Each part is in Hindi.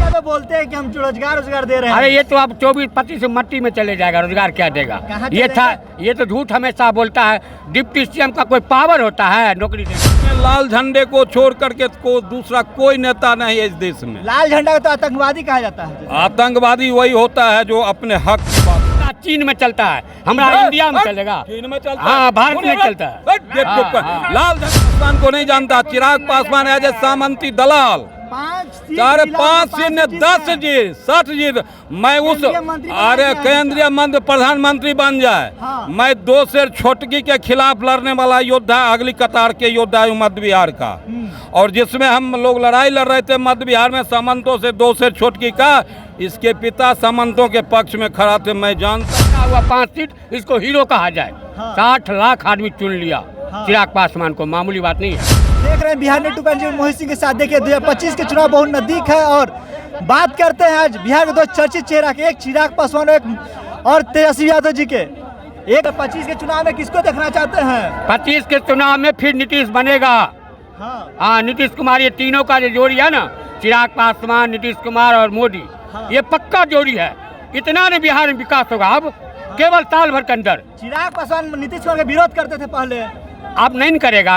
तो बोलते हैं कि हम रोजगार दे रहे हैं। अरे ये तो अब 24-25 मट्टी में चले जाएगा, रोजगार क्या देगा? ये तो झूठ हमेशा बोलता है। डिप्टी सीएम का कोई पावर होता है नौकरी देने? लाल झंडे को छोड़ करके को दूसरा कोई नेता नहीं है इस देश में। लाल झंडा को तो आतंकवादी कहा जाता है। आतंकवादी वही होता है जो अपने हक की बात। चीन में चलता है, हमारा इंडिया में चलेगा? चीन में चलता हाँ, भारत में चलता है। लाल झंडा को नहीं जानता। चिराग पासवान है जो सामंती दलाल। 5 सीट 10 जीत 60 जीत। मैं उस केंद्रीय मंत्री प्रधानमंत्री बन जाए, मैं 2 शेर छोटकी के खिलाफ लड़ने वाला योद्धा, अगली कतार के योद्धा हूँ मध्य बिहार का। और जिसमें हम लोग लड़ाई लड़ रहे थे मध्य बिहार में सामंतों से 2 शेर छोटकी का, इसके पिता सामंतों के पक्ष में खड़ा थे। मैं जानता हुआ 5 सीट, इसको हीरो कहा जाए। 60 लाख आदमी चुन लिया चिराग पासवान को, मामूली बात नहीं है। देख रहे हैं बिहार नेट पर मोहित सिंह के साथ। देखिए 2025 के चुनाव बहुत नजदीक है और बात करते हैं आज बिहार के 2 चर्चित चेहरा के, एक चिराग पासवान और तेजस्वी यादव जी के। एक 25 के चुनाव में किसको देखना चाहते हैं? 25 के चुनाव में फिर नीतीश बनेगा। हाँ, नीतीश कुमार, ये तीनों का जो जोड़ी है ना, चिराग पासवान, नीतीश कुमार और मोदी, ये पक्का जोड़ी है। इतना ने बिहार में विकास होगा अब केवल साल भर के अंदर। चिराग पासवान नीतीश कुमार का विरोध करते थे पहले, अब नहीं करेगा।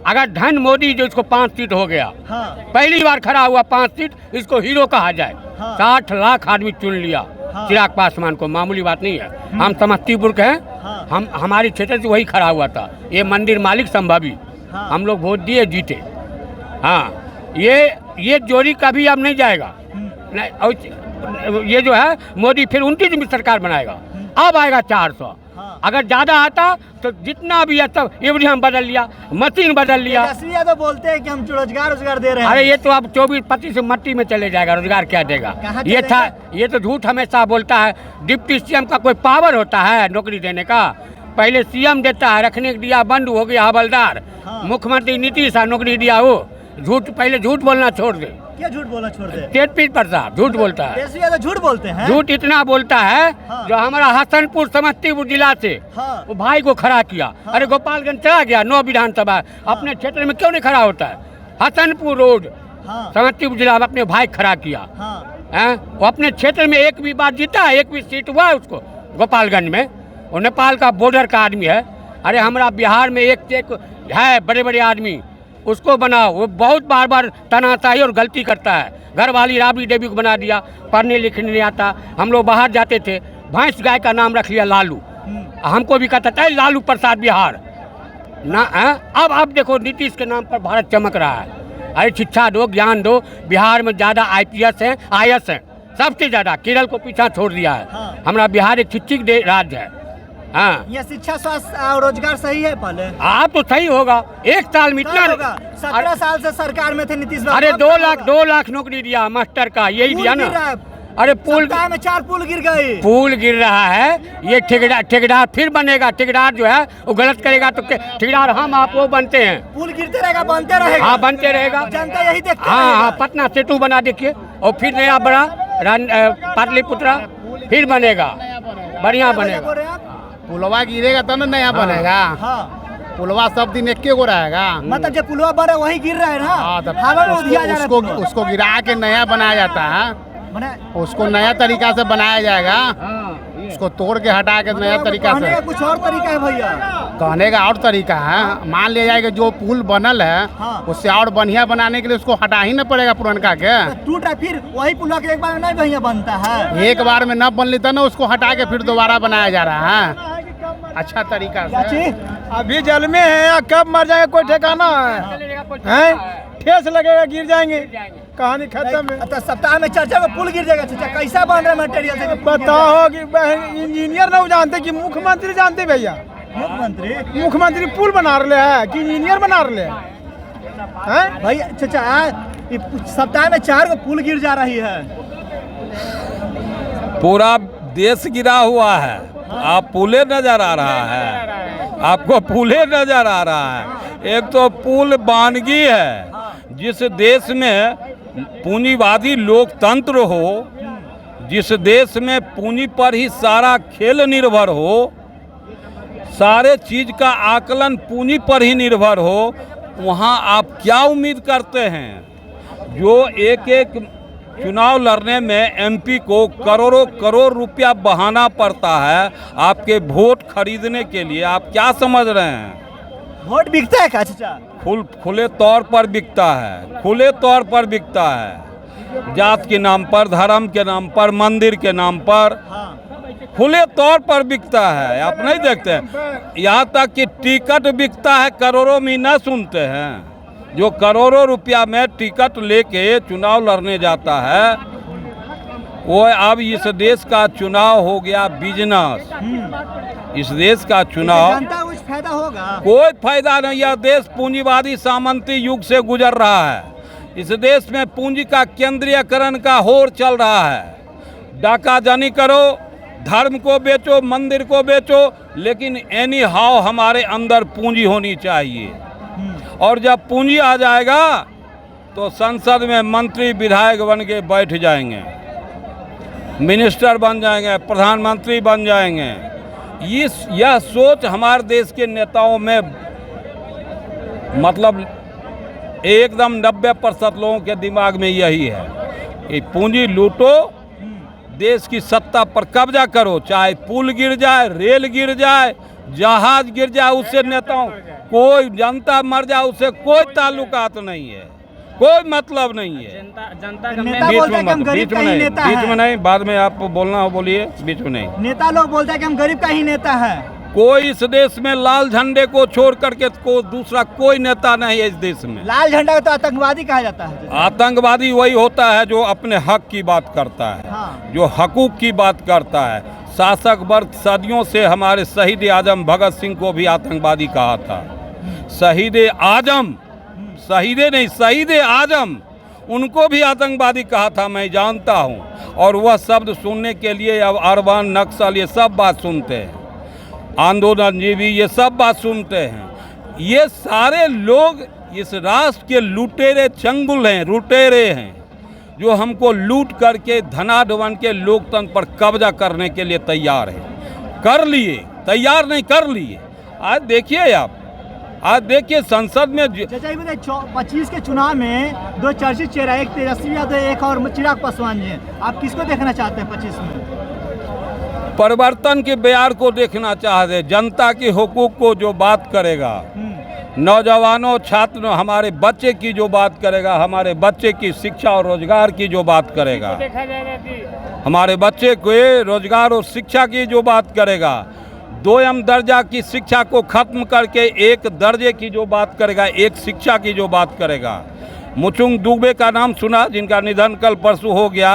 अगर धन मोदी जो इसको 5 सीट हो गया, पहली बार खड़ा हुआ 5 सीट, इसको हीरो कहा जाए। 60 लाख आदमी चुन लिया चिराग पासवान को, मामूली बात नहीं है। हम समस्तीपुर के हैं, हमारी क्षेत्र से वही खड़ा हुआ था। ये मंदिर मालिक संभावी, हम लोग वोट दिए, जीते। हाँ, ये जोड़ी कभी अब नहीं जाएगा। ये जो है मोदी फिर 29 में सरकार बनाएगा। अब आएगा 400। अगर ज्यादा आता तो जितना भी है सब ईवीएम बदल लिया, मशीन बदल लिया। तो बोलते हैं कि हम रोजगार दे रहे हैं। अरे ये तो अब 24-25 मट्टी में चले जाएगा, रोजगार क्या देगा? ये तो झूठ हमेशा बोलता है। डिप्टी सीएम का कोई पावर होता है नौकरी देने का? पहले सीएम देता है, रखने के दिया, बंद हो गया हवलदार। मुख्यमंत्री नीतीश नौकरी दिया, वो पहले झूठ बोलना छोड़ दे। क्या झूठ बोलना छोड़ दे? तेजपीर प्रसाद झूठ बोलता है। तो झूठ बोलते हैं। झूठ इतना बोलता है जो हमारा हसनपुर समस्तीपुर जिला से वो भाई को खड़ा किया। अरे गोपालगंज चला गया 9 विधानसभा, अपने क्षेत्र में क्यों नहीं खड़ा होता है? हसनपुर रोड समस्तीपुर जिला में अपने भाई खड़ा किया। वो अपने क्षेत्र में एक भी बार जीता है, एक भी सीट हुआ है उसको गोपालगंज में। वो नेपाल का बॉर्डर का आदमी है। अरे हमारा बिहार में एक है बड़े बड़े आदमी, उसको बनाओ। वो बहुत बार तनाशाही और गलती करता है। घर वाली राबड़ी देवी को बना दिया, पढ़ने लिखने नहीं आता। हम लोग बाहर जाते थे, भैंस गाय का नाम रख लिया लालू। हमको भी कहता था लालू प्रसाद बिहार ना। अब देखो नीतीश के नाम पर भारत चमक रहा है। अरे शिक्षा दो, ज्ञान दो। बिहार में ज़्यादा IPS हैं, IS हैं, सबसे ज़्यादा। केरल को पीछा छोड़ दिया है। हमारा बिहार एक शिक्षित राज्य है। हाँ, ये शिक्षा, स्वास्थ्य और रोजगार सही है पहले? आप तो सही होगा। 1 साल में इतना होगा। 17 साल से सरकार में थे नीतीश। अरे 2 लाख नौकरी दिया मास्टर का, यही दिया ना। अरे पुल में 4 पुल गिर गए। पुल गिर रहा है। ये ठेकेदार फिर बनेगा। ठेकेदार जो है वो गलत करेगा तो ठेकेदार हम आप वो बनते हैं। पुल गिरते रहेगा, बनते रहेगा। हाँ, बनते रहेगा। जनता यही देखती है। हाँ, पटना सेतु बना देखिए, और फिर नया बड़ा पाटलिपुत्रा फिर बनेगा, बढ़िया बनेगा। पुलवा गिरेगा तब ना नया बनेगा। पुलवा सब दिन एक गो रहेगा। मतलब जब पुलवा बने वही गिर रहा है ना। उसको गिरा के नया बनाया जाता है। उसको नया तरीका से बनाया जाएगा। उसको तोड़ के हटा के नया तरीका से। कुछ और तरीका है भैया? कहने का और तरीका है। मान लिया जाए कि जो पुल बनल है उससे और बढ़िया बनाने के लिए उसको हटा ही न पड़ेगा पुरनका के। टूट रहा, फिर वही पुल के एक बार में नहीं भैया बनता है। एक बार में न बन लेता ना, उसको हटा के फिर दोबारा बनाया जा रहा है अच्छा तरीका से। अभी जल में है, कब मर जाएगा कोई ठिकाना है? ठेस लगेगा, गिर जाएंगे, कहानी खत्म है। तो सप्ताह में चर्चा में पुल गिर जाएगा। कैसा बन रहा है मटेरियल से? बताओ कि इंजीनियर ना जानते कि मुख्यमंत्री जानते भैया? मुख्यमंत्री पुल बना रहे हैं कि इंजीनियर बना रहे हैं भैया? सप्ताह में 4 पुल गिर जा रही है। पूरा देश गिरा हुआ है। आप पुले नजर आ रहा है, आपको पुले नजर आ रहा है। एक तो पुल वानगी है। जिस देश में पूंजीवादी लोकतंत्र हो, जिस देश में पूंजी पर ही सारा खेल निर्भर हो, सारे चीज का आकलन पूंजी पर ही निर्भर हो, वहाँ आप क्या उम्मीद करते हैं? जो एक एक चुनाव लड़ने में एमपी को करोड़ों करोड़ रुपया बहाना पड़ता है आपके वोट खरीदने के लिए, आप क्या समझ रहे हैं? वोट बिकता है चाचा? खुले तौर पर बिकता है, खुले तौर पर बिकता है। जात के नाम पर, धर्म के नाम पर, मंदिर के नाम पर खुले तौर पर बिकता है। आप नहीं देखते हैं? यहाँ तक कि टिकट बिकता है, करोड़ों में न सुनते हैं। जो करोड़ों रुपया में टिकट लेके चुनाव लड़ने जाता है, वो अब इस देश का चुनाव हो गया बिजनेस। इस देश का चुनाव जनता को कुछ फायदा होगा? कोई फायदा नहीं। यह देश पूंजीवादी सामंती युग से गुजर रहा है। इस देश में पूंजी का केंद्रीयकरण का होड़ चल रहा है। डाकाजानी करो, धर्म को बेचो, मंदिर को बेचो, लेकिन एनी हाउ हमारे अंदर पूंजी होनी चाहिए। और जब पूंजी आ जाएगा तो संसद में मंत्री विधायक बन के बैठ जाएंगे, मिनिस्टर बन जाएंगे, प्रधानमंत्री बन जाएंगे। यह सोच हमारे देश के नेताओं में मतलब एकदम 90% लोगों के दिमाग में यही है कि पूंजी लूटो, देश की सत्ता पर कब्जा करो, चाहे पुल गिर जाए, रेल गिर जाए, जहाज गिर जाए, उससे नेताओं कोई, जनता मर जाए उससे कोई ताल्लुकात नहीं है, कोई मतलब नहीं है। नेता बोलता है कि हम गरीब का ही नेता बीच में है। नहीं, बाद में आप बोलना हो बोलिए, बीच में नहीं। नेता लोग बोलते हैं कि हम गरीब का ही नेता है। कोई इस देश में लाल झंडे को छोड़ करके को दूसरा कोई नेता नहीं है इस देश में। लाल झंडा को तो आतंकवादी कहा जाता है। आतंकवादी वही होता है जो अपने हक की बात करता है, हाँ। जो हकूक की बात करता है। शासक वर्ग सदियों से हमारे शहीद आजम भगत सिंह को भी आतंकवादी कहा था। शहीद आजम, शहीदे नहीं, शहीद आजम, उनको भी आतंकवादी कहा था, मैं जानता हूँ। और वह शब्द सुनने के लिए अब अरबान, नक्सल, ये सब बात सुनते हैं, आंदोलनजीवी, ये सब बात सुनते हैं। ये सारे लोग इस राष्ट्र के लुटेरे चंगुल हैं, लुटेरे हैं, जो हमको लूट करके धनाढ्य बन के लोकतंत्र पर कब्जा करने के लिए तैयार है। कर लिए, तैयार नहीं, कर लिए। आज देखिए आप, आज देखिए संसद में 25 के चुनाव में दो चर्चित चेहरा, एक तेजस्वी यादव, एक और चिराग पासवान जी हैं। आप किसको देखना चाहते हैं 25 में? परिवर्तन के बयार को देखना चाहते, जनता के हुकूक को जो बात करेगा, नौजवानों, छात्र, हमारे बच्चे की जो बात करेगा, हमारे बच्चे की शिक्षा और रोजगार की जो बात करेगा, हमारे बच्चे को रोजगार और शिक्षा की जो बात करेगा, 2 दर्जा की शिक्षा को खत्म करके 1 दर्जे की जो बात करेगा, 1 शिक्षा की जो बात करेगा। मुचुंग दुबे का नाम सुना, जिनका निधन कल परसों हो गया।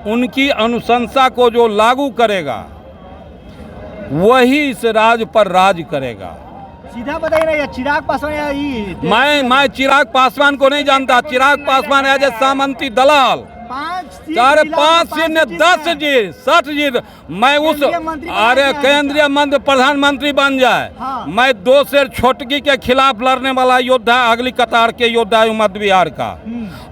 उनकी अनुशंसा को जो लागू करेगा वही इस राज पर राज करेगा। सीधा बताइए ना, या चिराग पासवान या ये? मैं चिराग पासवान को नहीं जानता। चिराग पासवान है जैसे सामंती दलाल, 5 शून्य 10 जीत 60 जीत। मैं उस अरे केंद्रीय मंत्री प्रधानमंत्री बन जाए, हाँ। मैं 2 शेर छोटकी के खिलाफ लड़ने वाला योद्धा, अगली कतार के योद्धा हूँ मध्य बिहार का।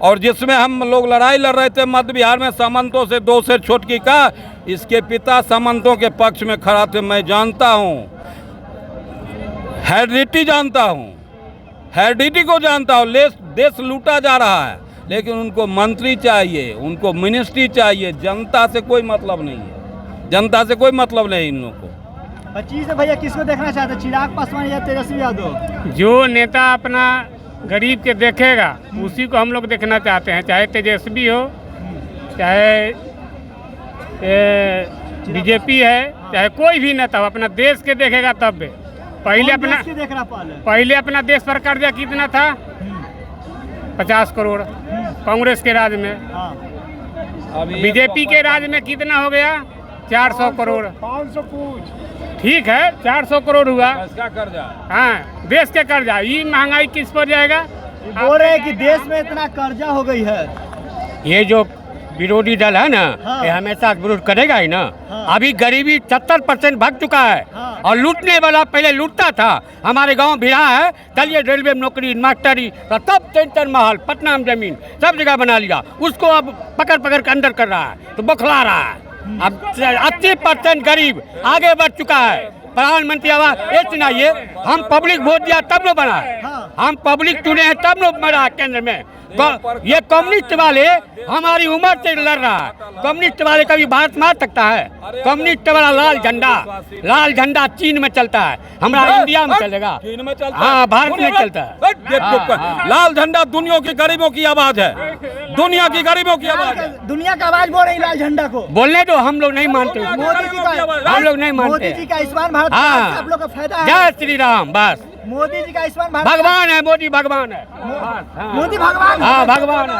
और जिसमें हम लोग लड़ाई लड़ रहे थे मध्य बिहार में सामंतों से, 2 शेर छोटकी का, इसके पिता सामंतों के पक्ष में खड़ा थे। मैं जानता हूँ, हेरिडिटी जानता हूँ, हेरिडिटी को जानता हूँ। देश लूटा जा रहा है, लेकिन उनको मंत्री चाहिए, उनको मिनिस्ट्री चाहिए। जनता से कोई मतलब नहीं है, जनता से कोई मतलब नहीं इन लोगों को। 25 में भैया किसको देखना चाहते हैं, चिराग पासवान या तेजस्वी यादव? जो नेता अपना गरीब के देखेगा उसी को हम लोग देखना चाहते हैं, चाहे तेजस्वी हो, चाहे बीजेपी है, चाहे कोई भी नेता हो, अपना देश के देखेगा तब। पहले अपना देश पर कर्जा कितना था? 50 करोड़ कांग्रेस के राज में। बीजेपी के राज में कितना हो गया? 400 करोड़। 500 कुछ, ठीक है, 400 करोड़ हुआ। इसका कर्जा, हाँ, देश के कर्जा। ये महंगाई किस पर जाएगा? बोल रहे हैं कि देश में इतना कर्जा हो गई है। ये जो विरोधी दल है ना, हाँ। ये हमेशा विरोध करेगा ही ना। हाँ। अभी गरीबी 70% भाग चुका है। हाँ। और लूटने वाला पहले लूटता था। हमारे गांव बिहार है, चलिए रेलवे में नौकरी, मास्टरी, तब सेंटर महल, पटना में जमीन, सब जगह बना लिया। उसको अब पकड़ पकड़ के अंदर कर रहा है, तो बौखला रहा है। अब 80% गरीब आगे बढ़ चुका है। प्रधानमंत्री आवास ये सुनाइए, हम पब्लिक वोट दिया तब लो बना है, हम पब्लिक चुने हैं तब लो बना है केंद्र में। ये कम्युनिस्ट वाले हमारी उम्र से लड़ रहा है, कम्युनिस्ट वाले कभी भारत मार सकता है? कम्युनिस्ट वाला लाल झंडा चीन में चलता है, हमारा इंडिया में चलेगा? चीन में चलता हाँ, भारत में चलता है। लाल झंडा दुनिया के गरीबों की आवाज है, दुनिया की गरीबों की आवाज है। दुनिया का आवाज बोल रही लाल झंडा को। बोलने दो, हम लोग नहीं मानते, मोदी जी का, हम लोग नहीं मोदी मानते। जी का आयुष्मान भारत हाँ। आप लोग का फायदा है। जय श्री राम। बस मोदी जी का आयुष्मान भारत, भगवान है, मोदी भगवान है, मोदी भगवान, हाँ भगवान है।